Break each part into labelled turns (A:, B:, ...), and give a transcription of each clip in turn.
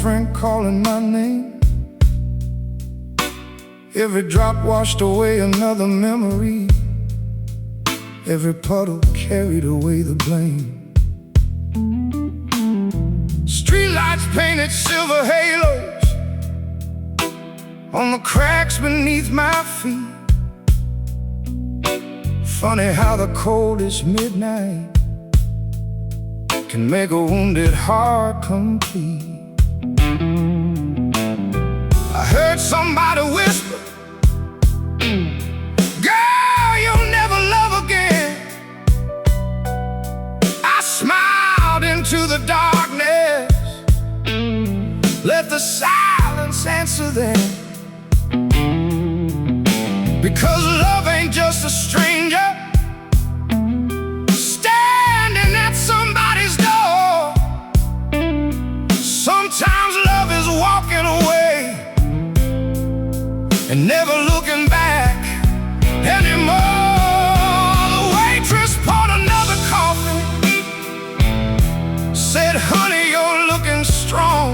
A: friend calling my name. Every drop washed away another memory. Every puddle carried away the blame. Streetlights painted silver halos on the cracks beneath my feet. Funny how the coldest midnight can make a wounded heart complete. I heard somebody whisper, "Girl, you'll never love again." I smiled into the darkness, let the silence answer them. Because love ain't just a stranger standing at somebody's door. Sometimes love is walking away and never looking back anymore. The waitress poured another coffee, said, "Honey, you're looking strong."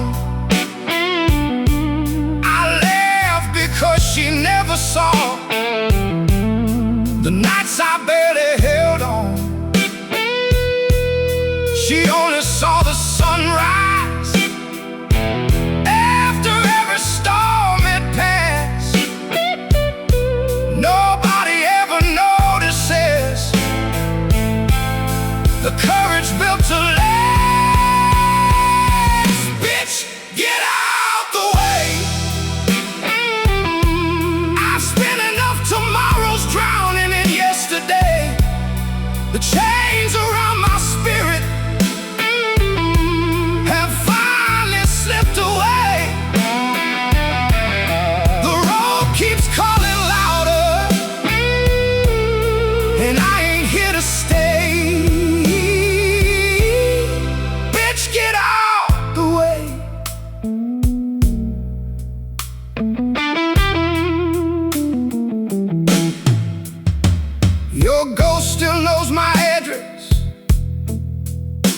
A: I laughed because she never saw the nights I barely held on. She only saw the sunrise after every storm had passed. Nobody ever notices the courage built to last. Bitch, get out the way. I've spent enough tomorrows drowning in yesterday. The chains around my spirit have finally slipped away. The road keeps calling louder, and I ain't here to stay. Bitch, get out the way. Your ghost still knows my address,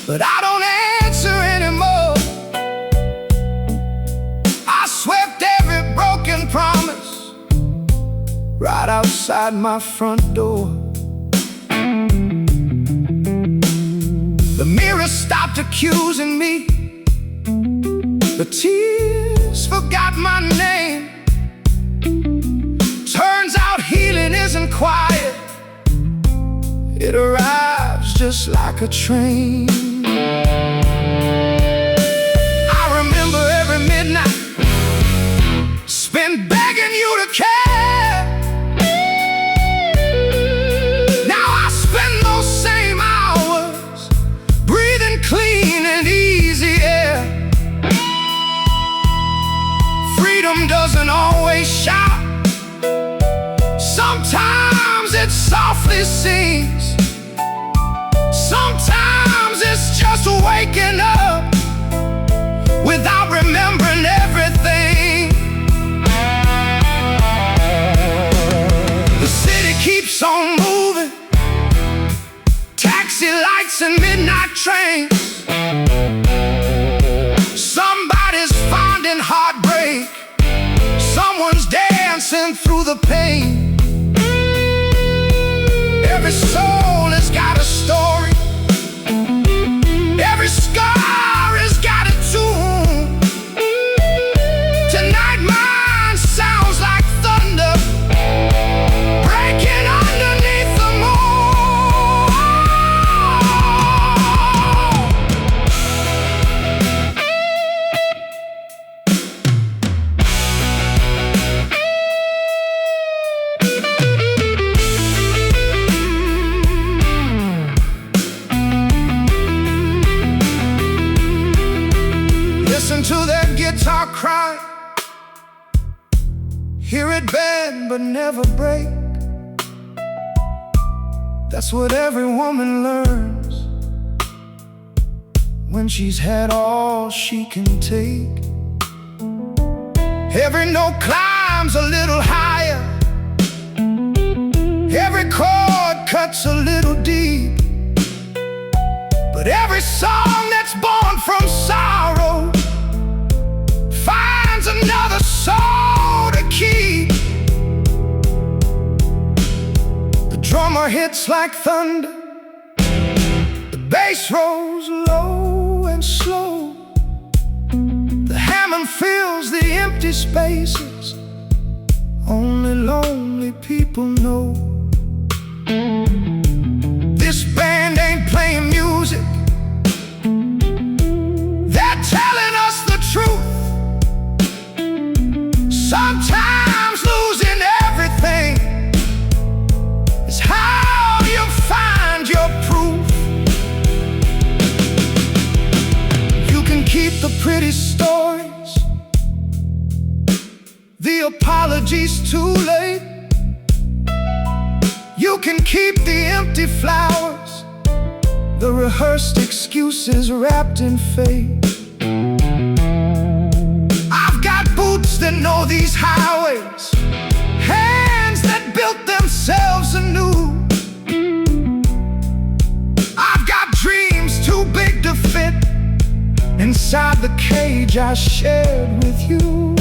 A: but I don't answer anymore. I swept every broken promise right outside my front door. The mirror stopped accusing me. The tears forgot my name. Turns out healing isn't quiet. It arrives just like a train. I remember every midnight spent begging you to care. Now I spend those same hours breathing clean and easy air. Freedom doesn't always shout. Sometimes it softly sings. Sometimes it's just waking up without remembering everything. The city keeps on moving, taxi lights and midnight trains. Somebody's finding heartbreak, someone's dancing through the pain. Every soul has got a story, every scar has got a tune. Tonight mine sounds like thunder breaking underneath the moon. Listen to that guitar cry, hear it bend but never break. That's what every woman learns when she's had all she can take. Every note climbs a little higher, every chord cuts a little deep. But every song that's born from sorrow guitar hits like thunder, the bass rolls low and slow, the Hammond fills the empty spaces only lonely people know. This band ain't playing music, they're telling us the truth. Sometimes losing everything is how you find your proof. You can keep the pretty stories, the apologies too late. You can keep the empty flowers, the rehearsed excuses wrapped in fate. I've got boots that know these highways, hands that built themselves anew. I've got dreams too big to fit inside the cage I shared with you.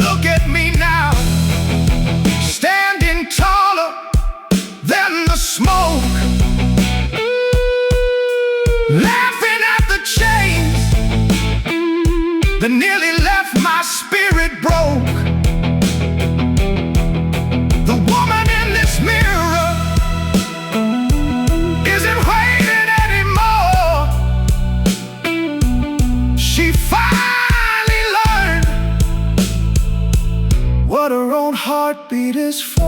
A: Look at me now, standing taller than the smoke, laughing at the chains that nearly left my spirit broke. The woman in this mirror isn't waiting anymore. She finally learned what her own heartbeat is for.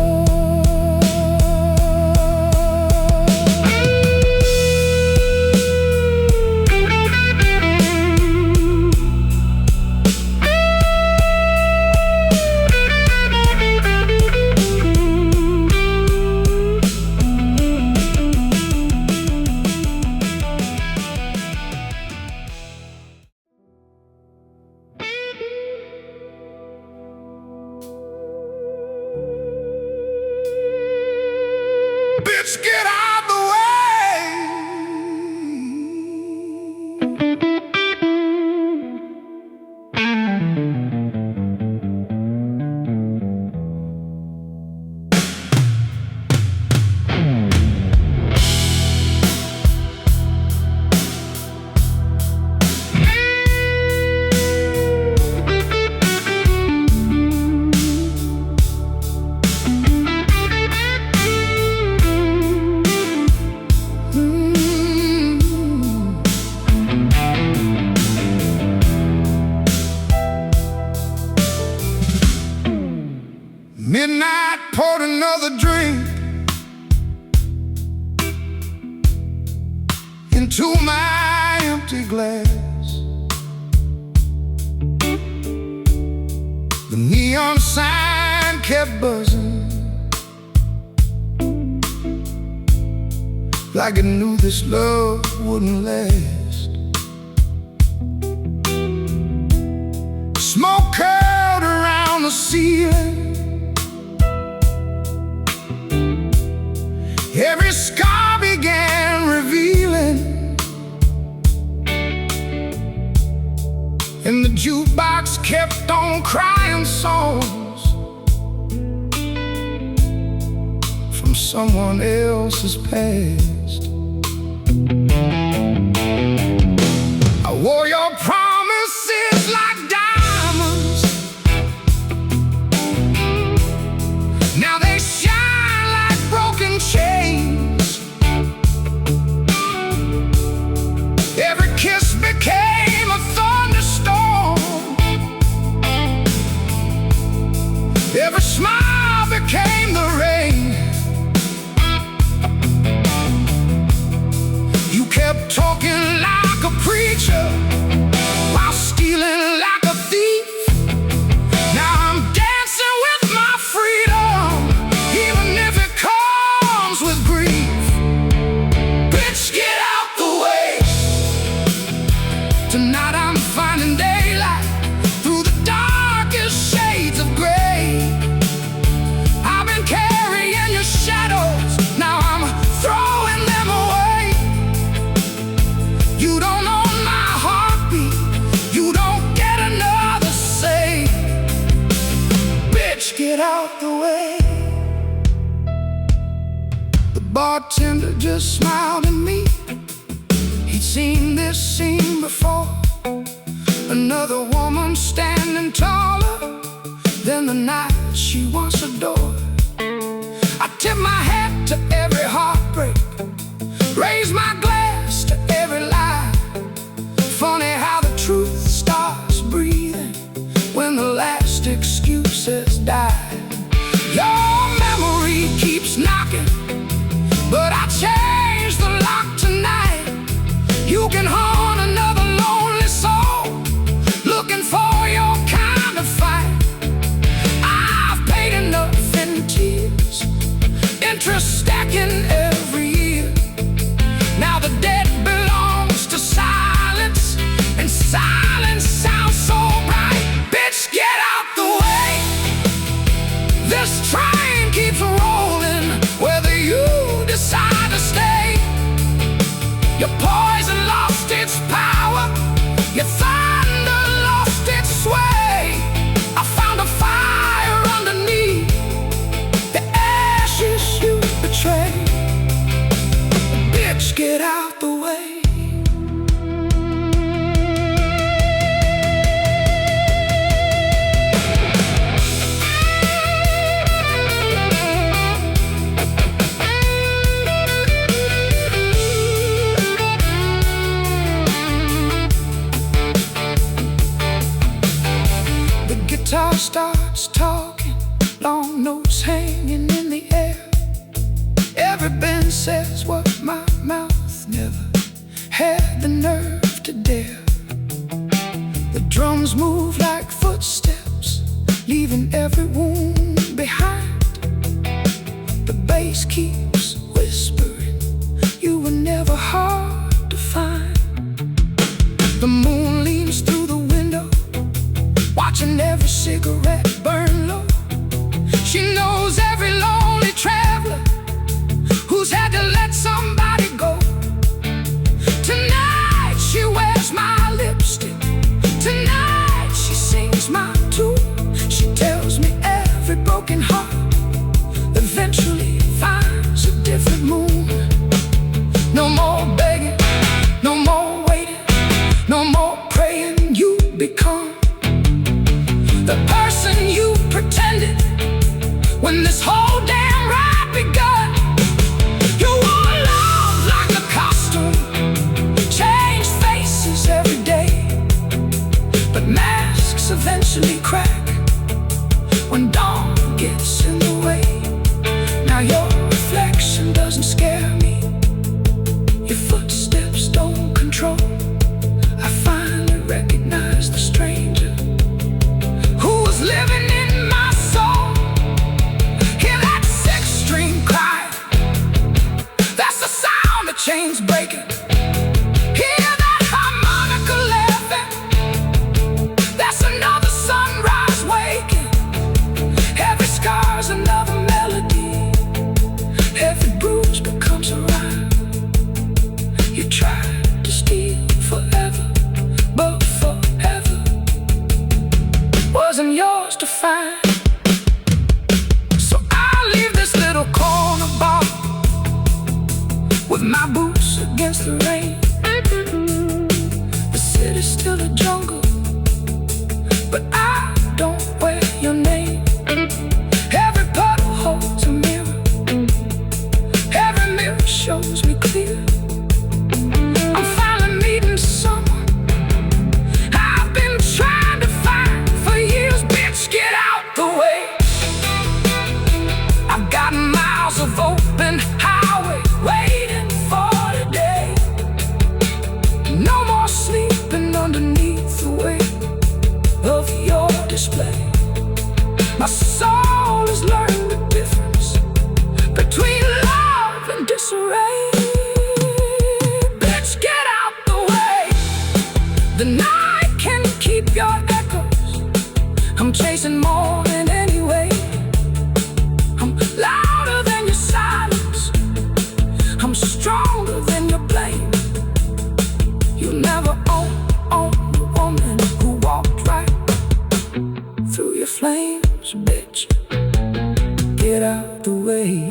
A: Bitch, get out the way. Midnight poured another drink into my empty glass. The neon sign kept buzzing, like it knew this love wouldn't last. Smoke curled around the ceiling, every scar began revealing, and the jukebox kept on crying songs from someone else's past. I wore your promises like diamonds, now they shine like broken chains. Every kiss became a thunderstorm, every smile became the rain. You kept talking like a preacher while stealing like a thief. Now I'm dancing with my freedom, even if it comes with grief. Bitch, get out the way. Tonight I'm finding daylight through the darkest shades of gray. I've been carrying your shadows, now I'm throwing them away. You don't own my heartbeat, you don't get another say. Bitch, get out the way. bartender just smiled at me. He'd seen this scene before. Another woman standing taller than the night she once adored. I tip my hat to every heartbreak, raise my glass to every lie. Funny how the truth starts breathing when the last excuses die. Your memory keeps knocking, but I changed the lock tonight. You can haunt another lonely soul, looking for your kind of fight. I've paid enough in tears, interest stacking every year. Now the debt belongs to silence, and silence sounds so bright. Bitch, get out the way. This train keeps rolling, whether you decide to stay. Your poison lost its power, your thunder lost its sway. I found a fire underneath the ashes you betrayed. Bitch, get out the way. The guitar starts talking, long notes hanging in the air. Every bend says what my mouth never had the nerve to dare. The drums move like footsteps, leaving every wound behind. The bass keeps whispering, you were never hard to find. The moon leans through the window, watching every cigarette burn low. She knows every lonely traveler who's had to let somebody go. Tonight she wears my lipstick, tonight she sings my tune. She tells me every broken heart eventually finds a different moon. No more begging, no more waiting, no more praying. You become the person you pretended when this whole damn ride begun. You wore love like a costume, changed faces every day, but masks eventually crack when dawn gets in the way. Now your reflection doesn't scare me, your footsteps don't control. I finally recognize the stranger who was living in my soul. Hear that six-string cry, that's the sound of chains breaking. Hear that harmonica laughing, that's another sunrise waking. Every scar's another melody, every bruise becomes a rhyme. You tried to steal forever, but forever wasn't yours to find. So I leave this little corner bar with my boots against the rain. The city's still a jungle, but I don't wear your name. Every puddle holds a mirror, every mirror shows me clear. I'm finally meeting someone I've been trying to find for years. Bitch, get out the way. I've got miles of open highway waiting for today. No more sleeping underneath the weight of your display. My soul has learned the difference between love and disarray. Bitch, get out the way. The night can keep your echoes. I'm chasing more than anyway. I'm louder than your silence, I'm stronger than your blame. You never own the woman who walked right through your flames. Bitch, get out the way.